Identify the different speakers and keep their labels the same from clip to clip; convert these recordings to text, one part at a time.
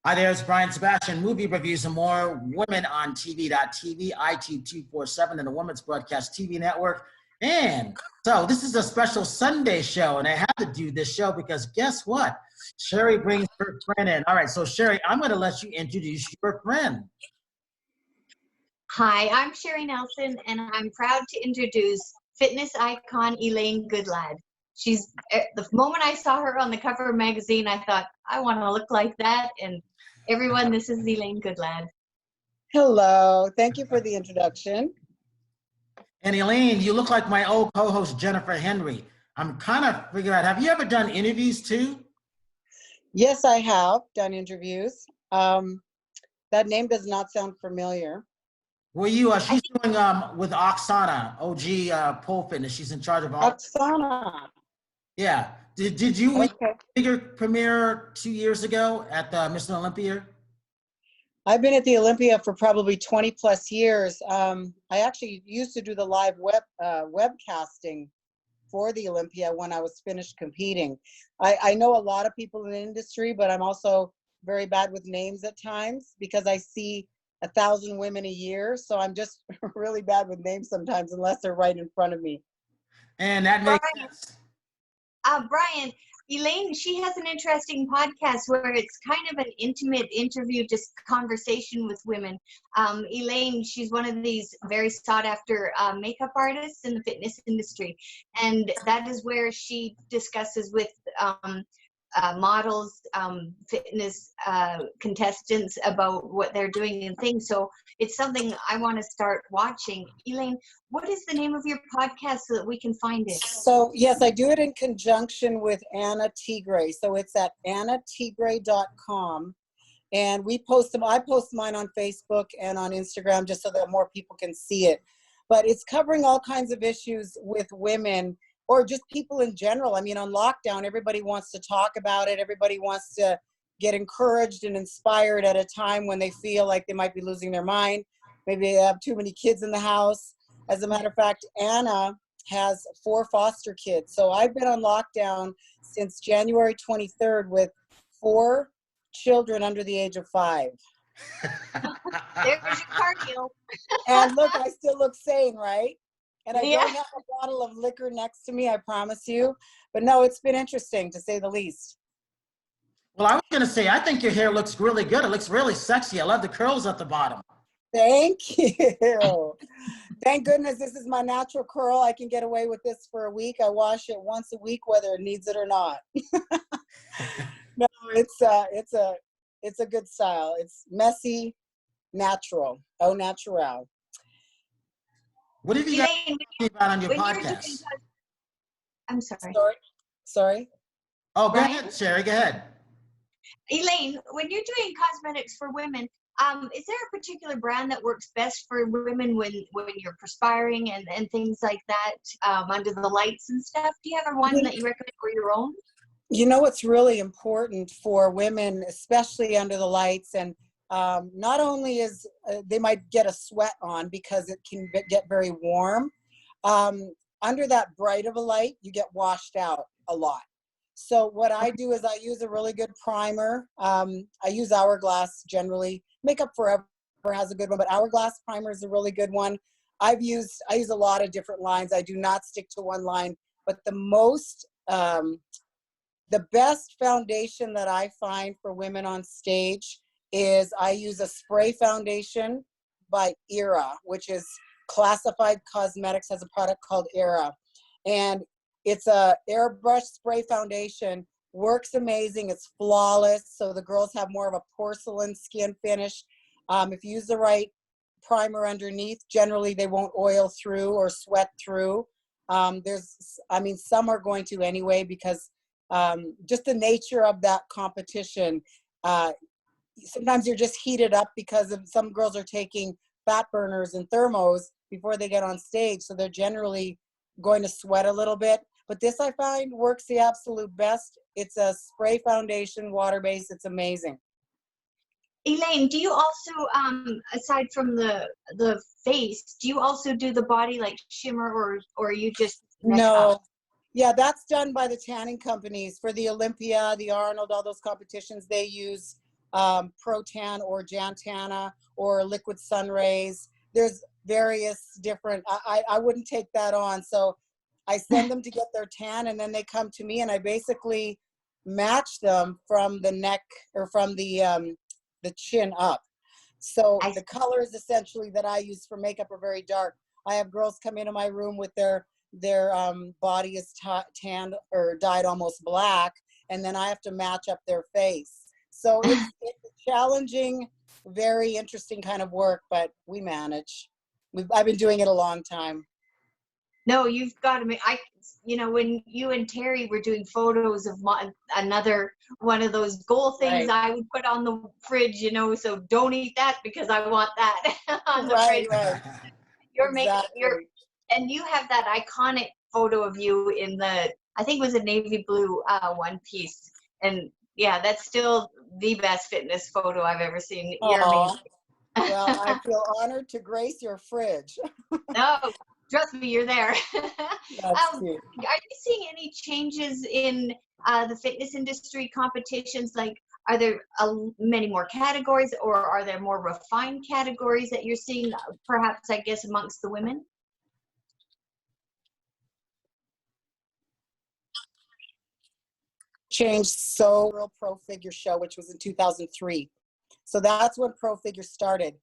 Speaker 1: Hi there, it's Brian Sebastian, Movie Reviews and More, Women on TV.tv, ITube 247, and the Women's Broadcast TV Network. And so this is a special Sunday show, and I had to do this show because guess what? Sherry brings her friend in. All right, so Sherry, I'm going to let you introduce your friend.
Speaker 2: Hi, I'm Sherry Nelson, and I'm proud to introduce fitness icon Elaine Goodlad. The moment I saw her on the cover of magazine, I thought, I want to look like that. And everyone, this is Elaine Goodlad.
Speaker 3: Hello, thank you for the introduction.
Speaker 1: And Elaine, you look like my old co-host Jennifer Henry. I'm kind of figuring out, have you ever done interviews too?
Speaker 3: Yes, I have done interviews. That name does not sound familiar.
Speaker 1: Well, she's doing with Oksana, OG Pole Fitness. She's in charge of all.
Speaker 3: Oksana.
Speaker 1: Yeah. Did you
Speaker 3: Okay.
Speaker 1: your premiere 2 years ago at the Mr. Olympia?
Speaker 3: I've been at the Olympia for probably 20 plus years. I actually used to do the live webcasting for the Olympia when I was finished competing. I know a lot of people in the industry, but I'm also very bad with names at times because I see 1,000 women a year. So I'm just really bad with names sometimes unless they're right in front of me.
Speaker 1: And that makes sense.
Speaker 2: Brian, Elaine, she has an interesting podcast where it's kind of an intimate interview, just conversation with women. Elaine, she's one of these very sought after makeup artists in the fitness industry. And that is where she discusses with models, fitness contestants about what they're doing and things. So it's something I want to start watching. Elaine, what is the name of your podcast so that we can find it?
Speaker 3: So yes, I do it in conjunction with Anna Tigre. So it's at annatigre.com. And we post them. I post mine on Facebook and on Instagram just so that more people can see it. But it's covering all kinds of issues with women or just people in general. I mean, on lockdown, everybody wants to talk about it. Everybody wants to get encouraged and inspired at a time when they feel like they might be losing their mind. Maybe they have too many kids in the house. As a matter of fact, Anna has 4 foster kids. So I've been on lockdown since January 23rd with 4 children under the age of 5.
Speaker 2: There's your cardio.
Speaker 3: And look, I still look sane, right? And I
Speaker 2: Yeah.
Speaker 3: don't have a bottle of liquor next to me, I promise you. But no, it's been interesting, to say the least.
Speaker 1: Well, I was going to say, I think your hair looks really good. It looks really sexy. I love the curls at the bottom.
Speaker 3: Thank you. Thank goodness this is my natural curl. I can get away with this for a week. I wash it once a week, whether it needs it or not. No, it's a good style. It's messy, natural, au natural.
Speaker 1: What have you got
Speaker 2: Elaine,
Speaker 1: about on your
Speaker 2: when you're
Speaker 1: podcast?
Speaker 2: I'm sorry.
Speaker 3: Sorry.
Speaker 1: Oh, go
Speaker 2: Brian?
Speaker 1: ahead, Sherry. Go ahead.
Speaker 2: Elaine, when you're doing cosmetics for women, is there a particular brand that works best for women when you're perspiring and things like that, under the lights and stuff? Do you have one that you recommend for your own?
Speaker 3: You know what's really important for women, especially under the lights, and not only is they might get a sweat on because it can get very warm. Under that bright of a light, you get washed out a lot. So what I do is I use a really good primer. I use Hourglass generally. Makeup Forever has a good one, but Hourglass primer is a really good one. I use a lot of different lines. I do not stick to one line, but the best foundation that I find for women on stage is I use a spray foundation by Era, which is Classified Cosmetics, has a product called Era. And it's a airbrush spray foundation, works amazing, it's flawless, so the girls have more of a porcelain skin finish. If you use the right primer underneath, generally they won't oil through or sweat through. Some are going to anyway because just the nature of that competition. Sometimes you're just heated up because some girls are taking fat burners and thermos before they get on stage, so they're generally going to sweat a little bit. But this I find works the absolute best. It's a spray foundation, water-based. It's amazing.
Speaker 2: Elaine, do you also, aside from the face, do you also do the body like shimmer or you just
Speaker 3: No. Yeah, that's done by the tanning companies for the Olympia, the Arnold, all those competitions. They use Pro-Tan or Jantana or Liquid Sun Rays. There's various different, I wouldn't take that on. So I send them to get their tan, and then they come to me, and I basically match them from the neck or from the chin up. So the colors essentially that I use for makeup are very dark. I have girls come into my room with their body is tanned or dyed almost black, and then I have to match up their face. So it's a challenging, very interesting kind of work, but we manage. I've been doing it a long time.
Speaker 2: No, you've got to when you and Terry were doing photos of another one of those goal things,
Speaker 3: Right.
Speaker 2: I would put on the fridge, so don't eat that because I want that on the fridge.
Speaker 3: Right.
Speaker 2: You're
Speaker 3: Exactly.
Speaker 2: and you have that iconic photo of you in I think it was a navy blue one piece. And yeah, that's still the best fitness photo I've ever seen. You're amazing.
Speaker 3: Well, I feel honored to grace your fridge.
Speaker 2: No, trust me, you're there.
Speaker 3: That's cute.
Speaker 2: Are you seeing any changes in the fitness industry competitions? Like, are there many more categories, or are there more refined categories that you're seeing, perhaps, I guess, amongst the women?
Speaker 3: Changed so Real Pro Figure Show, which was in 2003. So that's when Pro Figure started.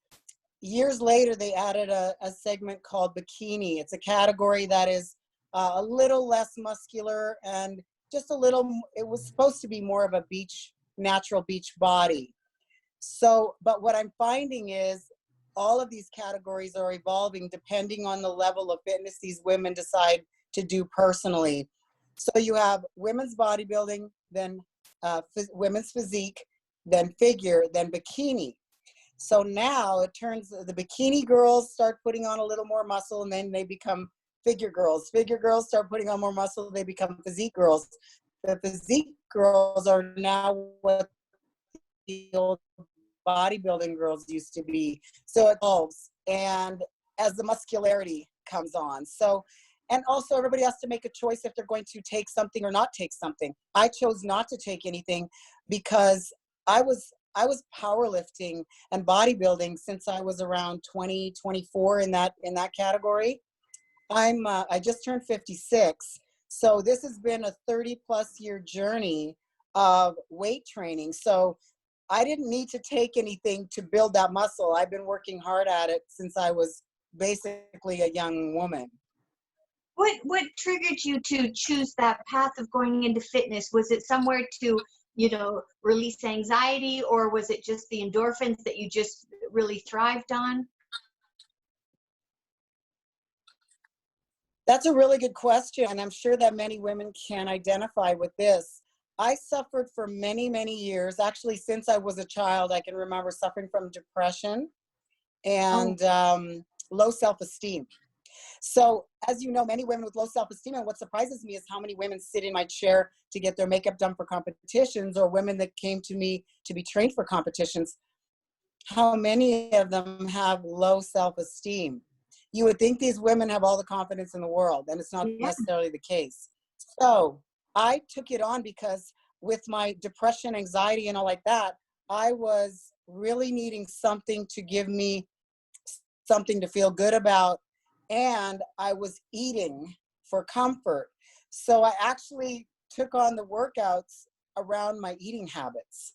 Speaker 3: Years later, they added a segment called bikini. It's a category that is a little less muscular and just a little, it was supposed to be more of a natural beach body. So, but what I'm finding is all of these categories are evolving depending on the level of fitness these women decide to do personally. So you have women's bodybuilding, then women's physique, then figure, then bikini. So now it turns, the bikini girls start putting on a little more muscle, and then they become figure girls. Figure girls start putting on more muscle, they become physique girls. The physique girls are now what the old bodybuilding girls used to be. So it evolves, and as the muscularity comes on. So, and also everybody has to make a choice if they're going to take something or not take something. I chose not to take anything because I was powerlifting and bodybuilding since I was around 20, 24 in that category. I just turned 56. So this has been a 30+ year journey of weight training. So I didn't need to take anything to build that muscle. I've been working hard at it since I was basically a young woman.
Speaker 2: What triggered you to choose that path of going into fitness? Was it somewhere to, release anxiety, or was it just the endorphins that you just really thrived on?
Speaker 3: That's a really good question, and I'm sure that many women can identify with this. I suffered for many, many years. Actually, since I was a child, I can remember suffering from depression and low self-esteem. So, as you know, many women with low self-esteem, and what surprises me is how many women sit in my chair to get their makeup done for competitions, or women that came to me to be trained for competitions. How many of them have low self-esteem? You would think these women have all the confidence in the world, and it's not necessarily the case. So I took it on because with my depression, anxiety, and all like that, I was really needing something to give me something to feel good about. And I was eating for comfort. So I actually took on the workouts around my eating habits,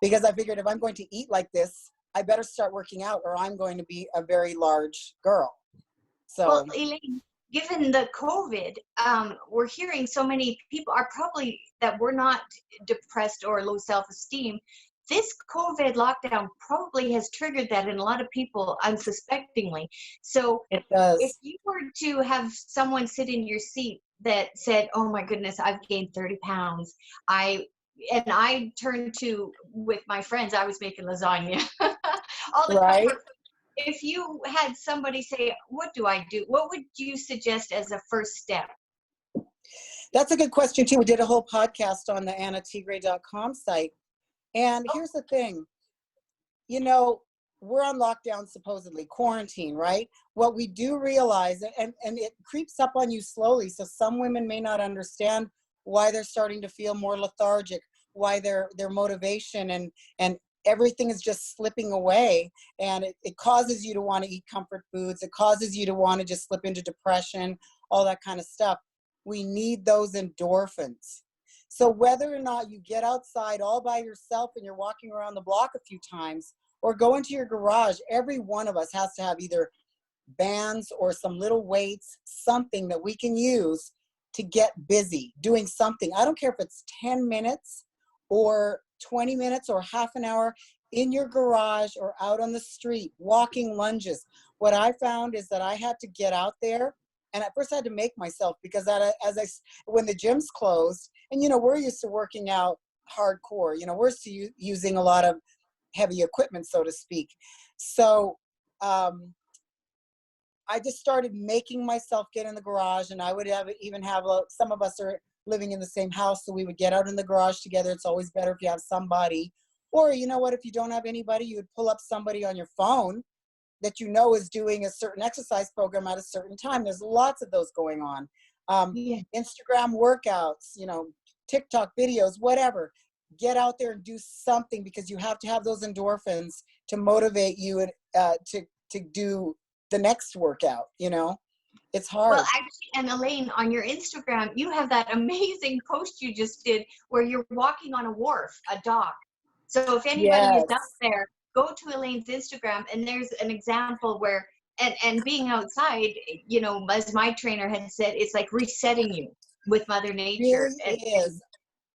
Speaker 3: because I figured if I'm going to eat like this, I better start working out or I'm going to be a very large girl. So,
Speaker 2: well, Elaine, given the COVID, we're hearing so many people are probably that were not depressed or low self-esteem. This COVID lockdown probably has triggered that in a lot of people unsuspectingly. So
Speaker 3: it does.
Speaker 2: If you were to have someone sit in your seat that said, oh my goodness, I've gained 30 pounds. I turned to, with my friends, I was making lasagna. All the
Speaker 3: right.
Speaker 2: comfort. If you had somebody say, what do I do? What would you suggest as a first step?
Speaker 3: That's a good question too. We did a whole podcast on the AnnaTigre.com site. And here's the thing, we're on lockdown, supposedly quarantine, right? What we do realize, and it creeps up on you slowly. So some women may not understand why they're starting to feel more lethargic, why their motivation and everything is just slipping away, and it causes you to want to eat comfort foods. It causes you to want to just slip into depression, all that kind of stuff. We need those endorphins. So whether or not you get outside all by yourself and you're walking around the block a few times, or go into your garage, every one of us has to have either bands or some little weights, something that we can use to get busy doing something. I don't care if it's 10 minutes or 20 minutes or half an hour in your garage or out on the street, walking lunges. What I found is that I had to get out there, and at first I had to make myself, because when the gyms closed, and we're used to working out hardcore, we're using a lot of heavy equipment, so to speak. So I just started making myself get in the garage, and I would even have some of us are living in the same house, so we would get out in the garage together. It's always better if you have somebody, or you know what, if you don't have anybody, you would pull up somebody on your phone that is doing a certain exercise program at a certain time. There's lots of those going on. Instagram workouts, TikTok videos, whatever. Get out there and do something, because you have to have those endorphins to motivate you and to do the next workout. It's hard.
Speaker 2: Well, actually, and Elaine, on your Instagram, you have that amazing post you just did where you're walking on a wharf, a dock. So if anybody is out there, go to Elaine's Instagram, and there's an example where, and being outside, as my trainer had said, it's like resetting you with Mother Nature.
Speaker 3: It really is.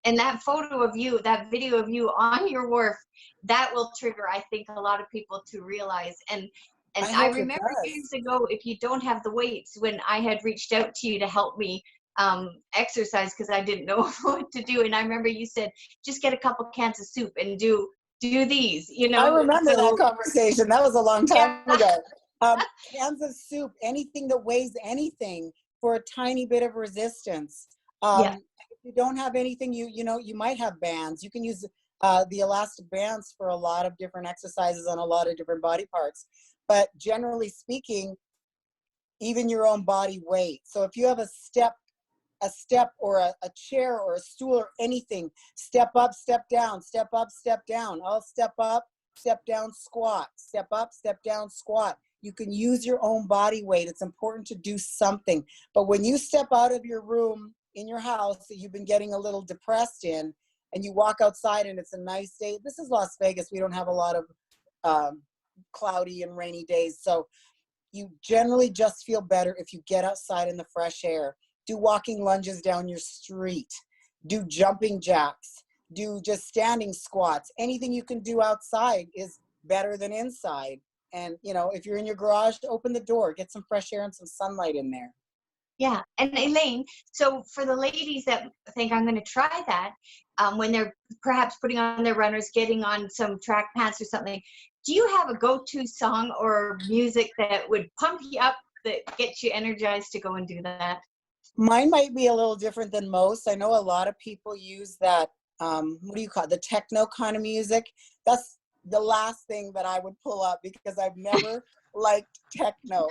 Speaker 2: And that photo of you, that video of you on your wharf, that will trigger, I think, a lot of people to realize. And I remember years ago, if you don't have the weights, when I had reached out to you to help me exercise because I didn't know what to do. And I remember you said, just get a couple cans of soup and do these,
Speaker 3: I remember that conversation. That was a long time ago. Cans of soup, anything that weighs anything for a tiny bit of resistance. If you don't have anything, you might have bands. You can use the elastic bands for a lot of different exercises on a lot of different body parts. But generally speaking, even your own body weight. So if you have a step or a chair or a stool or anything, step up, step down, step up, step down. I'll step up, step down, squat, step up, step down, squat. You can use your own body weight. It's important to do something. But when you step out of your room in your house that you've been getting a little depressed in, and you walk outside and it's a nice day. This is Las Vegas. We don't have a lot of cloudy and rainy days. So you generally just feel better if you get outside in the fresh air. Do walking lunges down your street. Do jumping jacks. Do just standing squats. Anything you can do outside is better than inside. And, if you're in your garage, open the door, get some fresh air and some sunlight in there.
Speaker 2: Yeah. And Elaine, so for the ladies that think I'm going to try that, when they're perhaps putting on their runners, getting on some track pants or something, do you have a go-to song or music that would pump you up, that gets you energized to go and do that?
Speaker 3: Mine might be a little different than most. I know a lot of people use that, what do you call it, the techno kind of music. That's the last thing that I would pull up, because I've never liked techno.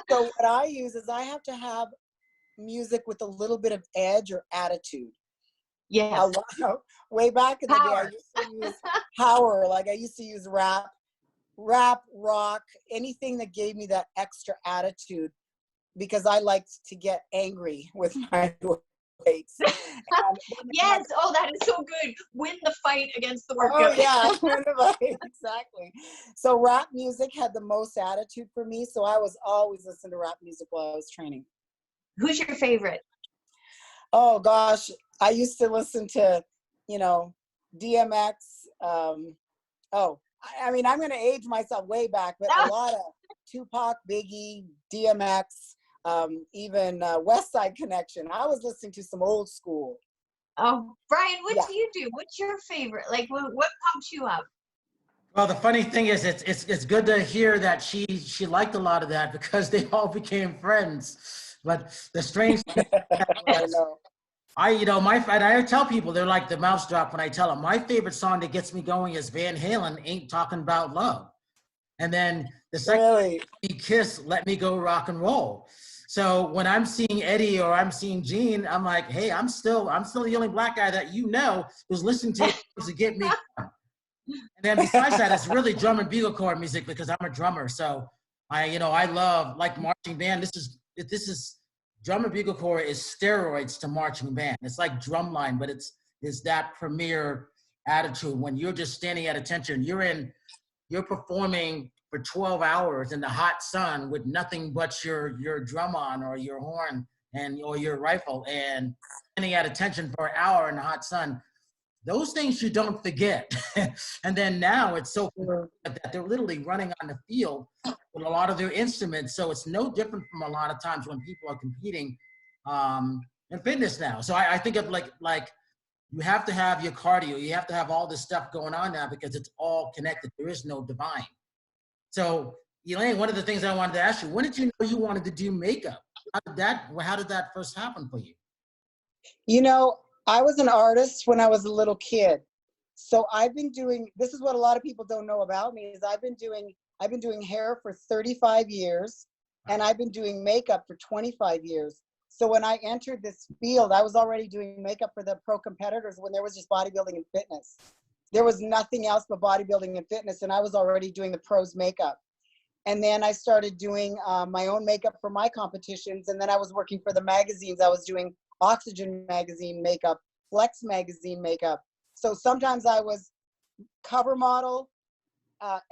Speaker 3: So what I use is I have to have music with a little bit of edge or attitude.
Speaker 2: Yeah.
Speaker 3: Way back in the day, I used to use power. Like I used to use rap, rock, anything that gave me that extra attitude, because I liked to get angry with my weights.
Speaker 2: Yes. Oh, that is so good. Win the fight against the workout.
Speaker 3: Oh yeah, win the fight. Exactly. So rap music had the most attitude for me. So I was always listening to rap music while I was training.
Speaker 2: Who's your favorite?
Speaker 3: Oh gosh, I used to listen to, DMX. I mean, I'm going to age myself way back, but a lot of Tupac, Biggie, DMX, even West Side Connection. I was listening to some old school.
Speaker 2: Oh, Brian, what do you do? What's your favorite? Like, what pumps you up?
Speaker 1: Well, the funny thing is, it's good to hear that she liked a lot of that, because they all became friends. But the strange thing I tell people, they're like the mouse drop when I tell them my favorite song that gets me going is Van Halen, Ain't Talking About Love. And then the second Kiss, Let Me Go Rock and Roll. So when I'm seeing Eddie or I'm seeing Gene, I'm like, hey, I'm still the only black guy that who's listening to it to get me going. And then besides that, it's really drum and bugle corps music because I'm a drummer. So I love like marching band. This is drum and bugle corps is steroids to marching band. It's like drumline, but it's that premier attitude when you're just standing at attention. You're performing for 12 hours in the hot sun with nothing but your drum on or your horn or your rifle and standing at attention for an hour in the hot sun. Those things you don't forget. And then now it's so cool that they're literally running on the field with a lot of their instruments. So it's no different from a lot of times when people are competing in fitness now. So I think of like you have to have your cardio. You have to have all this stuff going on now because it's all connected. There is no divine. So Elaine, one of the things I wanted to ask you, when did you know you wanted to do makeup? How did that first happen for you?
Speaker 3: You know, I was an artist when I was a little kid. So I've been doing, this is what a lot of people don't know about me, is I've been doing hair for 35 years and I've been doing makeup for 25 years. So when I entered this field, I was already doing makeup for the pro competitors when there was just bodybuilding and fitness. There was nothing else but bodybuilding and fitness, and I was already doing the pros makeup. And then I started doing my own makeup for my competitions, and then I was working for the magazines. I was doing Oxygen magazine makeup, Flex magazine makeup. So sometimes I was cover model,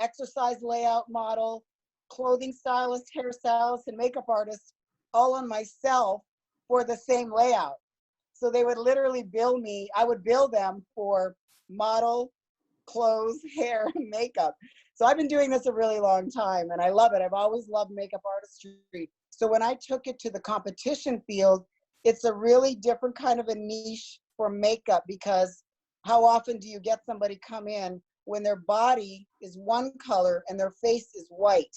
Speaker 3: exercise layout model, clothing stylist, hairstylist, and makeup artist, all on myself for the same layout. So they would literally bill me. I would bill them for model, clothes, hair, and makeup. So I've been doing this a really long time, and I love it. I've always loved makeup artistry. So when I took it to the competition field, it's a really different kind of a niche for makeup, because how often do you get somebody come in when their body is one color and their face is white,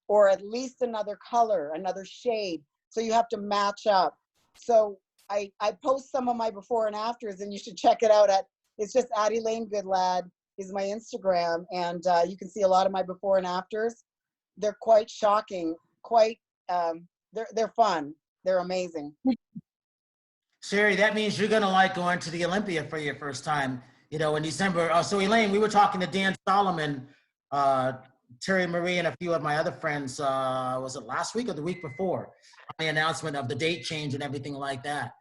Speaker 3: or at least another color, another shade? So you have to match up. So I post some of my before and afters, and you should check it out it's just at Elaine Goodlad is my Instagram, and you can see a lot of my before and afters. They're quite shocking, they're fun. They're amazing.
Speaker 1: Sherry, that means you're gonna like going to the Olympia for your first time, in December. So Elaine, we were talking to Dan Solomon, Terry Marie, and a few of my other friends, was it last week or the week before, on the announcement of the date change and everything like that.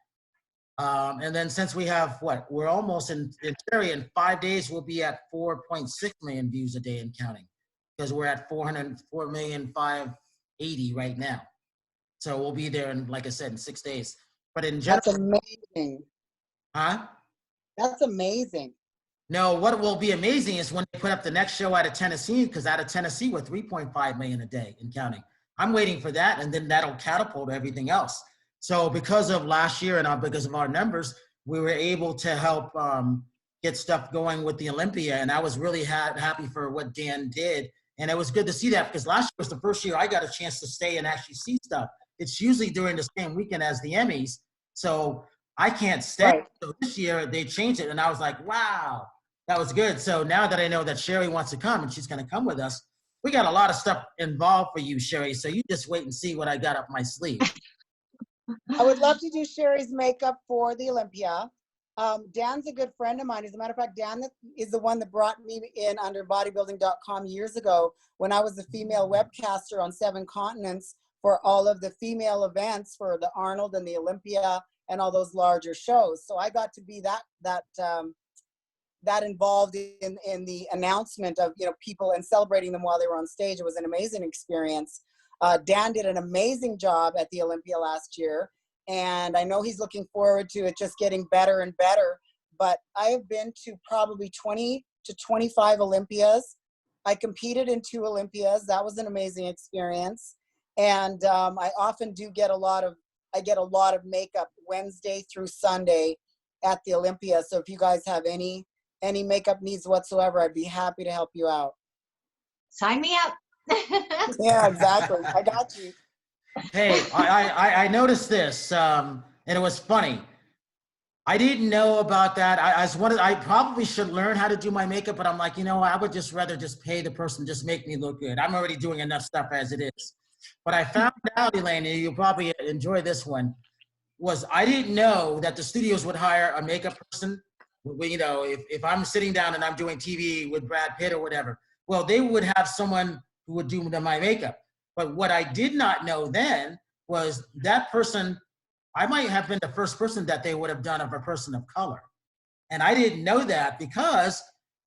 Speaker 1: And then since we have, we're almost in Terry, in 5 days, we'll be at 4.6 million views a day and counting, because we're at 404,580 right now. So we'll be there in, like I said, in 6 days. But in general,
Speaker 3: that's amazing.
Speaker 1: Huh?
Speaker 3: That's amazing.
Speaker 1: No, what will be amazing is when they put up the next show out of Tennessee, because out of Tennessee, we're 3.5 million a day and counting. I'm waiting for that, and then that'll catapult everything else. So because of last year and because of our numbers, we were able to help get stuff going with the Olympia, and I was really happy for what Dan did. And it was good to see that, because last year was the first year I got a chance to stay and actually see stuff. It's usually during the same weekend as the Emmys, so I can't stay. Right. So this year they changed it, and I was like, wow, that was good. So now that I know that Sherry wants to come, and she's going to come with us, we got a lot of stuff involved for you, Sherry. So you just wait and see what I got up my sleeve.
Speaker 3: I would love to do Sherry's makeup for the Olympia. Dan's a good friend of mine. As a matter of fact, Dan is the one that brought me in under bodybuilding.com years ago when I was a female webcaster on 7 continents for all of the female events for the Arnold and the Olympia and all those larger shows. So I got to be that involved in the announcement of people and celebrating them while they were on stage. It was an amazing experience. Dan did an amazing job at the Olympia last year, and I know he's looking forward to it just getting better and better. But I have been to probably 20 to 25 Olympias. I competed in 2 Olympias. That was an amazing experience. And I often do get a lot of makeup Wednesday through Sunday at the Olympia. So if you guys have any makeup needs whatsoever, I'd be happy to help you out.
Speaker 2: Sign me up.
Speaker 3: Yeah, exactly. I got you.
Speaker 1: Hey, I noticed this, and it was funny. I didn't know about that. I probably should learn how to do my makeup, but I'm like, I would just rather just pay the person, just make me look good. I'm already doing enough stuff as it is. But I found out, Elaine, and you'll probably enjoy this one, was I didn't know that the studios would hire a makeup person You know, if I'm sitting down and I'm doing TV with Brad Pitt or whatever, well, they would have someone who would do my makeup. But what I did not know then was that person, I might have been the first person that they would have done of a person of color. And I didn't know that because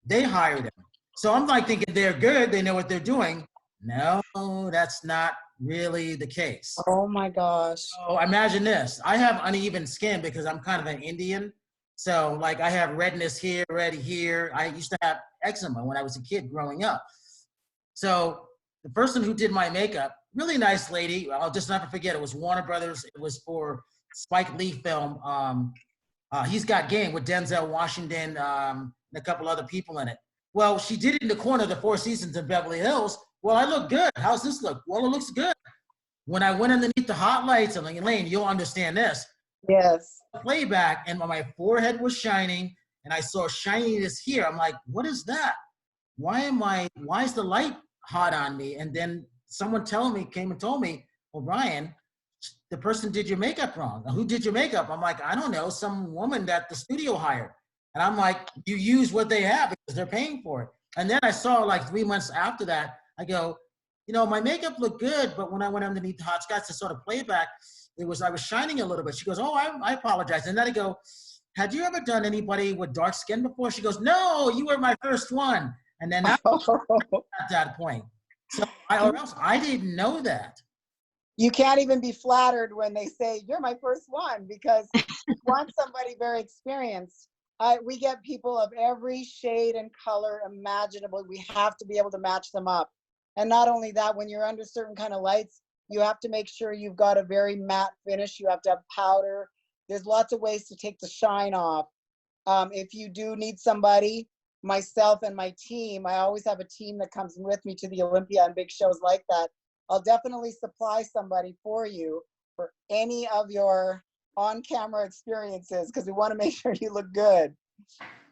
Speaker 1: they hired him. So I'm like thinking they're good, they know what they're doing. No, that's not really the case.
Speaker 3: Oh my gosh.
Speaker 1: So imagine this. I have uneven skin because I'm kind of an Indian. So like I have redness here, red here. I used to have eczema when I was a kid growing up. So the person who did my makeup, really nice lady. I'll just never forget. It was Warner Brothers. It was for Spike Lee film. He's Got Game with Denzel Washington and a couple other people in it. Well, she did it in the corner of the Four Seasons in Beverly Hills. Well, I look good. How's this look? Well, it looks good. When I went underneath the hot lights, I'm like, Elaine, you'll understand this.
Speaker 3: Yes.
Speaker 1: Playback, and my forehead was shining, and I saw shininess here. I'm like, what is that? Why is the light hot on me? And then someone came and told me, well, Brian, the person did your makeup wrong. Who did your makeup? I'm like, I don't know, some woman that the studio hired. And I'm like, you use what they have because they're paying for it. And then I saw like 3 months after that, I go, you know, my makeup looked good, but when I went underneath the hot scotch to sort of playback, I was shining a little bit. She goes, oh, I apologize. And then I go, had you ever done anybody with dark skin before? She goes, no, you were my first one. And then at that point. So I didn't know that.
Speaker 3: You can't even be flattered when they say, you're my first one, because you want somebody very experienced. We get people of every shade and color imaginable. We have to be able to match them up. And not only that, when you're under certain kind of lights, you have to make sure you've got a very matte finish. You have to have powder. There's lots of ways to take the shine off. If you do need somebody, myself and my team, I always have a team that comes with me to the Olympia and big shows like that. I'll definitely supply somebody for you for any of your on-camera experiences, because we want to make sure you look good.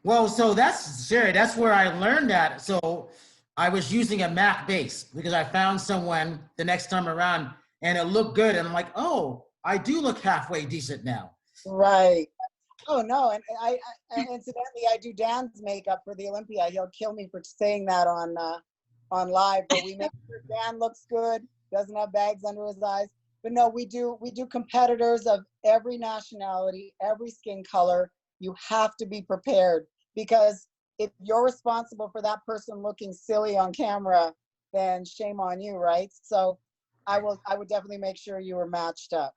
Speaker 1: Well, so that's Sherry, that's where I learned that. So I was using a MAC base because I found someone the next time around and it looked good. And I'm like, oh, I do look halfway decent now.
Speaker 3: Right. Oh no, and I incidentally, I do Dan's makeup for the Olympia. He'll kill me for saying that on live, but we make sure Dan looks good, doesn't have bags under his eyes. But no, we do competitors of every nationality, every skin color. You have to be prepared, because if you're responsible for that person looking silly on camera, then shame on you, right? So I would definitely make sure you were matched up.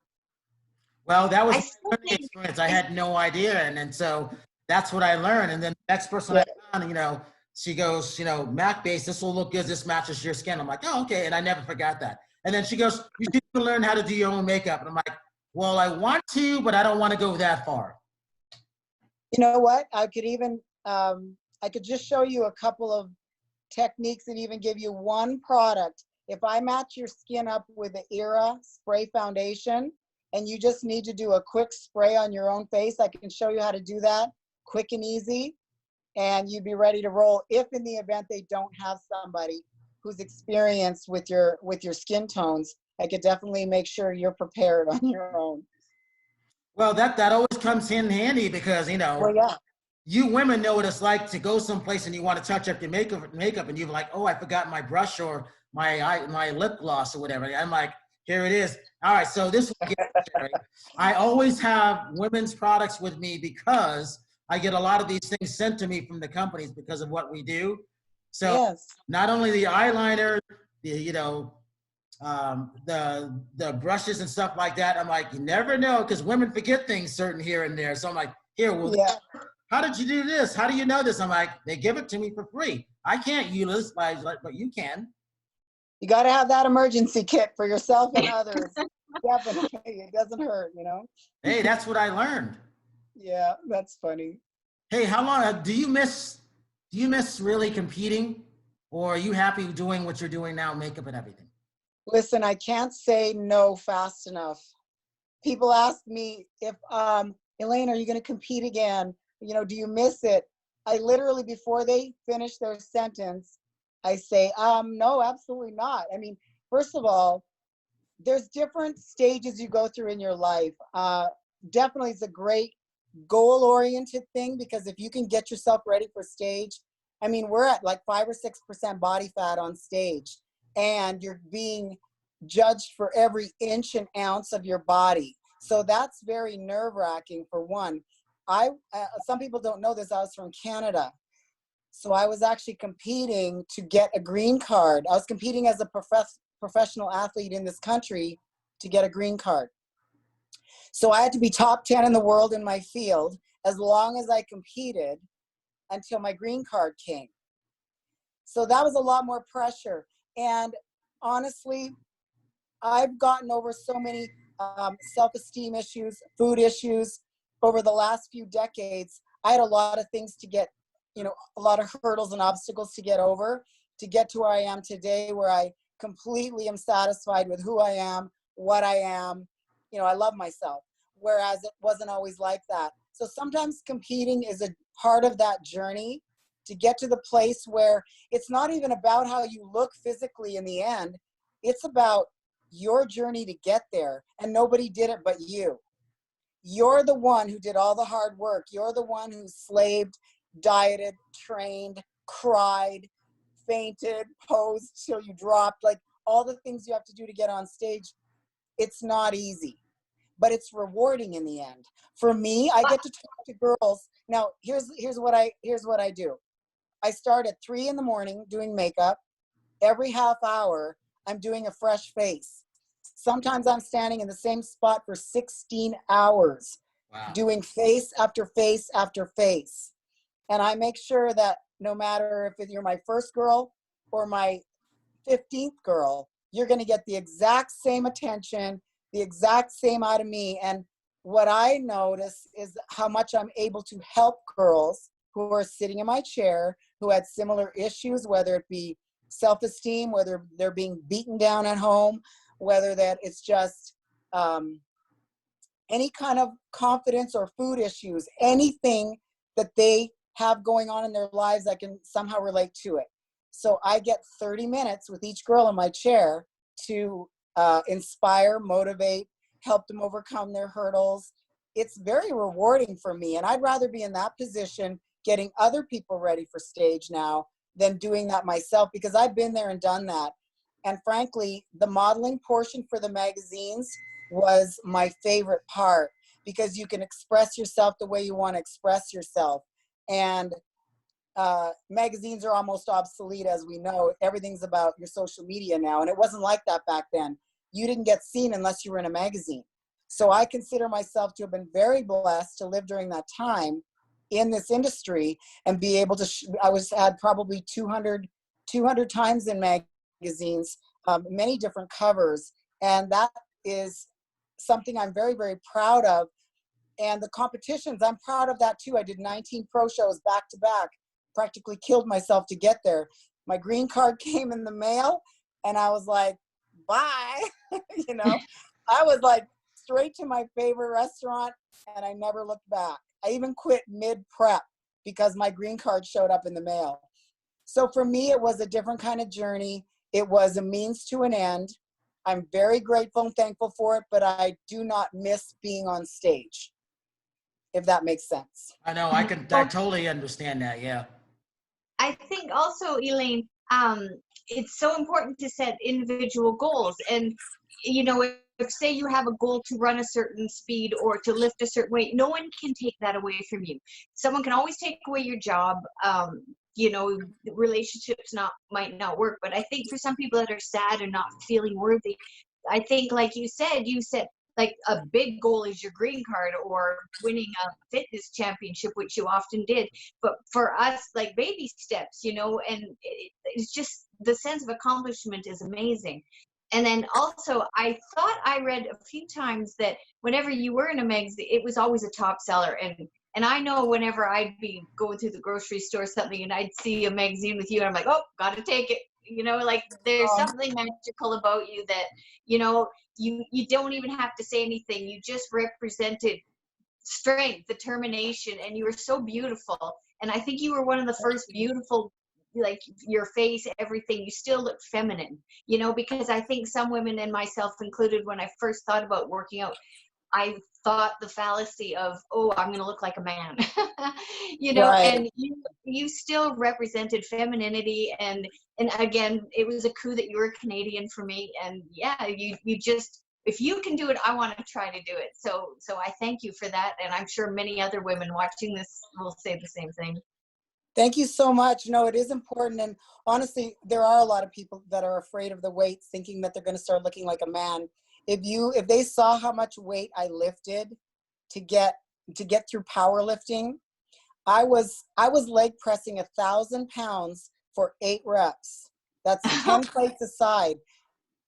Speaker 1: Well, that was a learning experience. I had no idea. And then so that's what I learned. And then the next person I found, you know, she goes, you know, MAC base, this will look good. This matches your skin. I'm like, oh, okay. And I never forgot that. And then she goes, you should learn how to do your own makeup. And I'm like, well, I want to, but I don't want to go that far.
Speaker 3: You know what? I could even, I could just show you a couple of techniques and even give you one product. If I match your skin up with the Era spray foundation and you just need to do a quick spray on your own face, I can show you how to do that quick and easy, and you'd be ready to roll if in the event they don't have somebody who's experienced with your skin tones. I could definitely make sure you're prepared on your own.
Speaker 1: Well, that always comes in handy because, you know,
Speaker 3: well, yeah.
Speaker 1: You women know what it's like to go someplace and you want to touch up your makeup and you're like, oh, I forgot my brush or my lip gloss or whatever. I'm like, here it is. All right, so this will get I always have women's products with me because I get a lot of these things sent to me from the companies because of what we do. So yes. Not only the eyeliner, the brushes and stuff like that. I'm like, you never know, because women forget things certain here and there. So I'm like, here, well, how did you do this? How do you know this? I'm like, they give it to me for free. I can't use this, but you can.
Speaker 3: You got to have that emergency kit for yourself and others. Definitely, it doesn't hurt, you know.
Speaker 1: Hey, that's what I learned.
Speaker 3: Yeah, that's funny.
Speaker 1: Hey, how long do you miss really competing, or are you happy doing what you're doing now, makeup and everything?
Speaker 3: Listen, I can't say no fast enough. People ask me if, Elaine, are you going to compete again? You know, do you miss it? I literally, before they finish their sentence, I say, no, absolutely not. I mean, first of all, there's different stages you go through in your life. Definitely it's a great goal-oriented thing, because if you can get yourself ready for stage, I mean, we're at like 5 or 6% body fat on stage, and you're being judged for every inch and ounce of your body. So that's very nerve-wracking for one. Some people don't know this, I was from Canada. So I was actually competing to get a green card. I was competing as a professional athlete in this country to get a green card. So I had to be top 10 in the world in my field as long as I competed until my green card came. So that was a lot more pressure. And honestly, I've gotten over so many self-esteem issues, food issues over the last few decades. I had a lot of things to get, a lot of hurdles and obstacles to get over to get to where I am today, where I completely am satisfied with who I am, what I am. I love myself, whereas it wasn't always like that. So sometimes competing is a part of that journey to get to the place where it's not even about how you look physically in the end. It's about your journey to get there, and nobody did it but you. You're the one who did all the hard work. You're the one who slaved, dieted, trained, cried, fainted, posed till you dropped, like all the things you have to do to get on stage. It's not easy, but it's rewarding in the end. For me, I get to talk to girls. Now, here's what I do. I start at 3 in the morning doing makeup. Every half hour, I'm doing a fresh face. Sometimes I'm standing in the same spot for 16 hours,
Speaker 1: Wow.
Speaker 3: doing face after face after face. And I make sure that no matter if you're my first girl or my 15th girl, you're going to get the exact same attention, the exact same out of me. And what I notice is how much I'm able to help girls who are sitting in my chair, who had similar issues, whether it be self-esteem, whether they're being beaten down at home, whether that it's just any kind of confidence or food issues, anything that they have going on in their lives, I can somehow relate to it. So I get 30 minutes with each girl in my chair to inspire, motivate, help them overcome their hurdles. It's very rewarding for me. And I'd rather be in that position, getting other people ready for stage now, than doing that myself, because I've been there and done that. And frankly, the modeling portion for the magazines was my favorite part, because you can express yourself the way you want to express yourself. And magazines are almost obsolete, as we know. Everything's about your social media now, and it wasn't like that back then. You didn't get seen unless you were in a magazine. So I consider myself to have been very blessed to live during that time in this industry and be able to, had probably 200 times in magazines, many different covers. And that is something I'm very, very proud of. And the competitions, I'm proud of that too. I did 19 pro shows back to back, practically killed myself to get there. My green card came in the mail and I was like, bye. I was like straight to my favorite restaurant and I never looked back. I even quit mid-prep because my green card showed up in the mail. So for me, it was a different kind of journey. It was a means to an end. I'm very grateful and thankful for it, but I do not miss being on stage, if that makes sense.
Speaker 1: I know, I totally understand that, yeah.
Speaker 2: I think also, Elaine, it's so important to set individual goals. And, if say you have a goal to run a certain speed or to lift a certain weight, no one can take that away from you. Someone can always take away your job. Relationships might not work. But I think for some people that are sad and not feeling worthy, I think, like you said, like a big goal is your green card or winning a fitness championship, which you often did. But for us, like baby steps, and it's just the sense of accomplishment is amazing. And then also, I thought I read a few times that whenever you were in a magazine, it was always a top seller. And I know whenever I'd be going through the grocery store or something and I'd see a magazine with you, and I'm like, oh, gotta take it. Like there's something magical about you that, you don't even have to say anything. You just represented strength, determination, and you were so beautiful. And I think you were one of the first beautiful, like your face, everything, you still look feminine, because I think some women, and myself included, when I first thought about working out, I thought the fallacy of, oh, I'm going to look like a man, you know,
Speaker 3: Right.
Speaker 2: and you still represented femininity. And again, it was a coup that you were Canadian for me. And yeah, you just, if you can do it, I want to try to do it. So I thank you for that. And I'm sure many other women watching this will say the same thing.
Speaker 3: Thank you so much. No, it is important. And honestly, there are a lot of people that are afraid of the weight, thinking that they're going to start looking like a man. If they saw how much weight I lifted to get through powerlifting, I was leg pressing 1,000 pounds for 8 reps. That's 10 plates aside.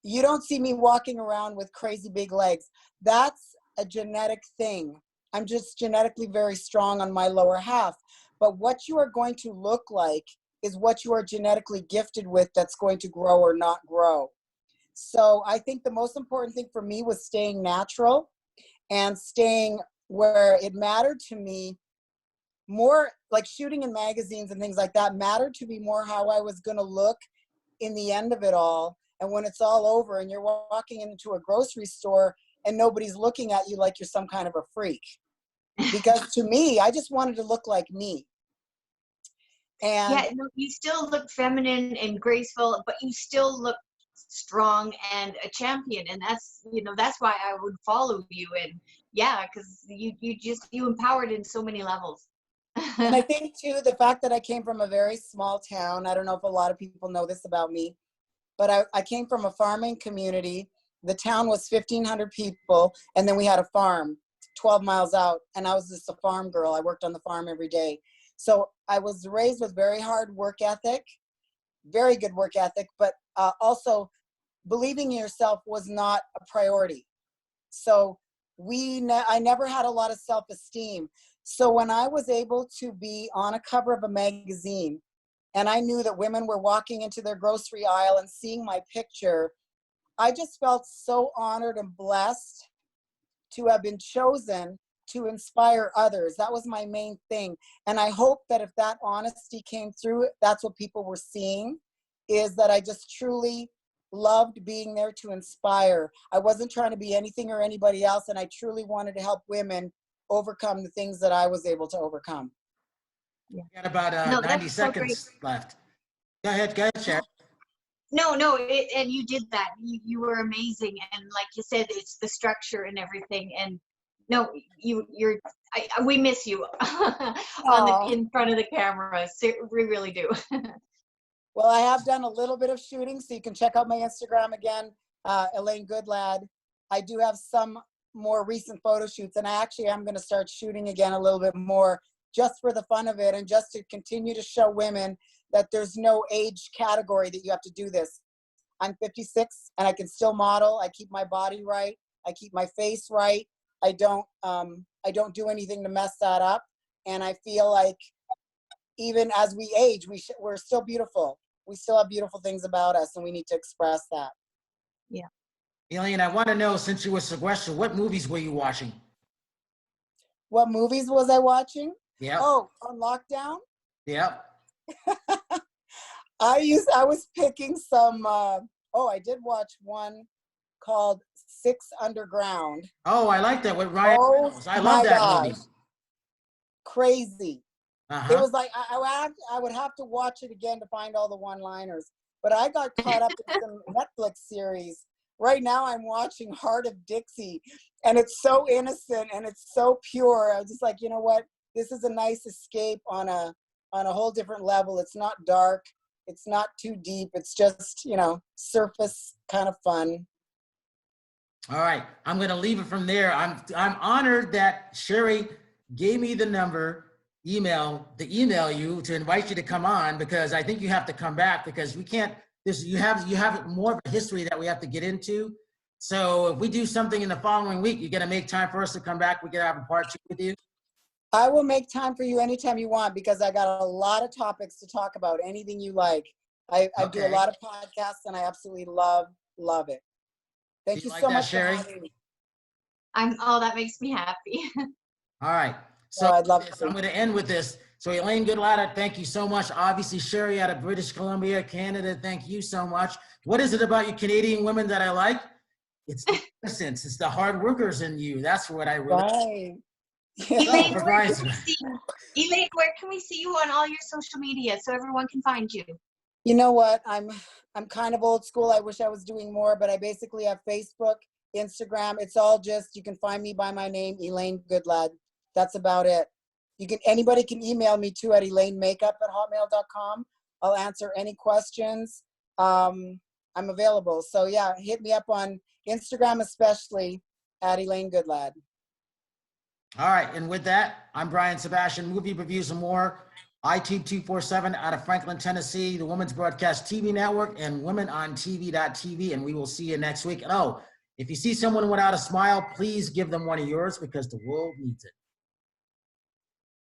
Speaker 3: You don't see me walking around with crazy big legs. That's a genetic thing. I'm just genetically very strong on my lower half. But what you are going to look like is what you are genetically gifted with that's going to grow or not grow. So I think the most important thing for me was staying natural and staying where it mattered to me more, like shooting in magazines and things like that mattered to me more how I was going to look in the end of it all. And when it's all over and you're walking into a grocery store and nobody's looking at you like you're some kind of a freak. Because to me, I just wanted to look like me. And
Speaker 2: yeah, no, you still look feminine and graceful, but you still look strong and a champion. And that's, you know, that's why I would follow you. And yeah, because you empowered in so many levels.
Speaker 3: and I think too, the fact that I came from a very small town, I don't know if a lot of people know this about me, but I came from a farming community. The town was 1,500 people, and then we had a farm 12 miles out, and I was just a farm girl. I worked on the farm every day. So I was raised with very hard work ethic, very good work ethic, but also believing in yourself was not a priority. So I never had a lot of self-esteem. So when I was able to be on a cover of a magazine, and I knew that women were walking into their grocery aisle and seeing my picture, I just felt so honored and blessed to have been chosen to inspire others. That was my main thing. And I hope that if that honesty came through, that's what people were seeing, is that I just truly loved being there to inspire. I wasn't trying to be anything or anybody else, and I truly wanted to help women overcome the things that I was able to overcome.
Speaker 1: We got about
Speaker 2: No,
Speaker 1: 90
Speaker 2: that's so great.
Speaker 1: seconds left. Go ahead, Sharon.
Speaker 2: No, and you did that. You were amazing, and like you said, it's the structure and everything. And no, we miss you in front of the camera. So we really do.
Speaker 3: Well, I have done a little bit of shooting, so you can check out my Instagram again, Elaine Goodlad. I do have some more recent photo shoots, and I actually am going to start shooting again a little bit more, just for the fun of it, and just to continue to show women that there's no age category that you have to do this. I'm 56 and I can still model. I keep my body right. I keep my face right. I don't do anything to mess that up. And I feel like even as we age, we're still beautiful. We still have beautiful things about us, and we need to express that.
Speaker 2: Yeah.
Speaker 1: Elaine, I want to know, since you were sequestered, what movies were you watching?
Speaker 3: What movies was I watching?
Speaker 1: Yeah.
Speaker 3: Oh, on lockdown?
Speaker 1: Yep.
Speaker 3: I was picking some, I did watch one called Six Underground.
Speaker 1: Oh, I like that with Ryan Reynolds. I love that movie.
Speaker 3: Crazy.
Speaker 1: Uh-huh.
Speaker 3: It was like, I would have to watch it again to find all the one-liners. But I got caught up in some Netflix series. Right now I'm watching Heart of Dixie, and it's so innocent and it's so pure. I was just like, you know what? This is a nice escape on a whole different level. It's not dark. It's not too deep. It's just, surface kind of fun.
Speaker 1: All right. I'm going to leave it from there. I'm honored that Sherry gave me the number, to email you to invite you to come on, because I think you have to come back, because we can't, you have more of a history that we have to get into. So if we do something in the following week, you're going to make time for us to come back. We can have a part 2 with you.
Speaker 3: I will make time for you anytime you want, because I got a lot of topics to talk about, anything you like. I do a lot of podcasts, and I absolutely love it. Thank you so much, Sherry. For having me.
Speaker 2: That makes me happy.
Speaker 1: All right. So
Speaker 3: I'd love to.
Speaker 1: I'm going to end with this. So Elaine Goodlad, thank you so much. Obviously, Sherry out of British Columbia, Canada, thank you so much. What is it about you Canadian women that I like? it's the innocence, it's the hard workers in you. That's what I really.
Speaker 3: Right.
Speaker 2: Elaine,
Speaker 1: for
Speaker 2: where can
Speaker 1: Brian's-
Speaker 2: we see, Elaine, where can we see you on all your social media so everyone can find you?
Speaker 3: You know what? I'm kind of old school. I wish I was doing more, but I basically have Facebook, Instagram. It's all just, you can find me by my name, Elaine Goodlad. That's about it. Anybody can email me too at elainemakeup@hotmail.com. I'll answer any questions. I'm available. So yeah, hit me up on Instagram, especially at Elaine Goodlad.
Speaker 1: All right, and with that, I'm Brian Sebastian, Movie Reviews and More, iTube 247 out of Franklin, Tennessee, the Women's Broadcast TV Network, and WomenOnTV.tv, and we will see you next week. And oh, if you see someone without a smile, please give them one of yours because the world needs it.